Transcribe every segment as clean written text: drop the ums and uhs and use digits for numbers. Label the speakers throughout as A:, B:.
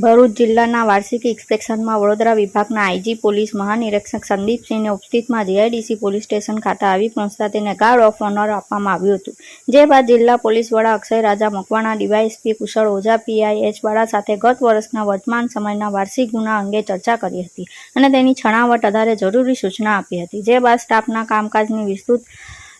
A: ભરૂચ જિલ્લાના વાર્ષિક ઇન્સ્પેક્શનમાં વડોદરા વિભાગના આઈજી પોલીસ મહાનિરીક્ષક સંદીપસિંહની ઉપસ્થિતિમાં જીઆઈડીસી પોલીસ સ્ટેશન ખાતે આવી પહોંચતા તેને ગાર્ડ ઓફ ઓનર આપવામાં આવ્યું હતું. જે બાદ જિલ્લા પોલીસ વડા અક્ષય રાજા મકવાણા, ડીવાયએસપી કુશળ ઓઝા, પીઆઈ એચ વાળા સાથે ગત વર્ષના વર્તમાન સમયના વાર્ષિક ગુના અંગે ચર્ચા કરી હતી અને તેની છણાવટ આધારે જરૂરી સૂચના આપી હતી. જે બાદ સ્ટાફના કામકાજની વિસ્તૃત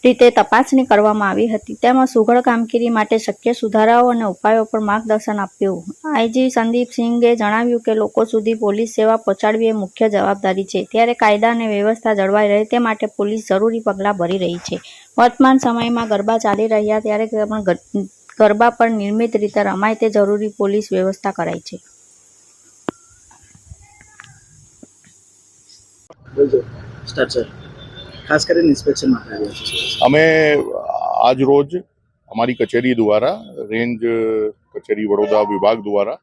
A: રીતે તપાસણી કરવામાં આવી હતી. તેમાં સુઘડ કામગીરી માટે શક્ય સુધારાઓ અને ઉપાયો પર માર્ગદર્શન આપ્યું. આઈજી સંદીપસિંહે જણાવ્યું કે લોકો સુધી પોલીસ સેવા પહોંચાડવી એ મુખ્ય જવાબદારી છે, ત્યારે કાયદા અને વ્યવસ્થા જળવાઈ રહે તે માટે પોલીસ જરૂરી પગલાં ભરી રહી છે. વર્તમાન સમયમાં ગરબા ચાલી રહ્યા ત્યારે પણ ગરબા પર નિયમિત રીતે રમાય તે જરૂરી પોલીસ વ્યવસ્થા કરાઈ છે.
B: ખાસ કરીને ઇન્સ્પેક્શન માટે આવ્યા છે.
C: અમે આજ રોજ અમારી કચેરી દ્વારા રેન્જ કચેરી વડોદરા વિભાગ દ્વારા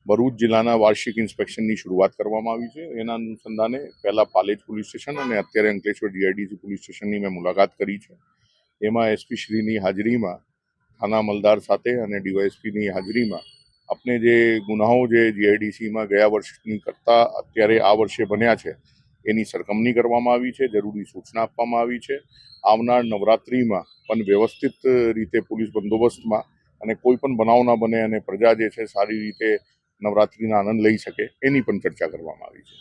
C: ભરૂચ જિલ્લાના વાર્ષિક ઇન્સ્પેક્શનની શરૂઆત કરવામાં આવી છે. એના અનુસંધાને પહેલા પાલેજ પોલીસ સ્ટેશન અને અત્યારે અંકલેશ્વર જીઆઈડીસી પોલીસ સ્ટેશનની મેં મુલાકાત કરી છે. એમાં એસપી શ્રીની હાજરીમાં થાના અમલદાર સાથે અને ડીવાયએસપીની હાજરીમાં આપણે જે ગુનાઓ જે જીઆઈડીસીમાં ગયા વર્ષની કરતાં અત્યારે આ વર્ષે બન્યા છે એની સરખામણી કરવામાં આવી છે, જરૂરી સૂચના આપવામાં આવી છે. આવનાર નવરાત્રિમાં પણ વ્યવસ્થિત રીતે પોલીસ બંદોબસ્તમાં અને કોઈ પણ બનાવ ન બને અને પ્રજા જે છે સારી રીતે નવરાત્રિના આનંદ લઈ શકે એની પણ ચર્ચા કરવામાં આવી છે.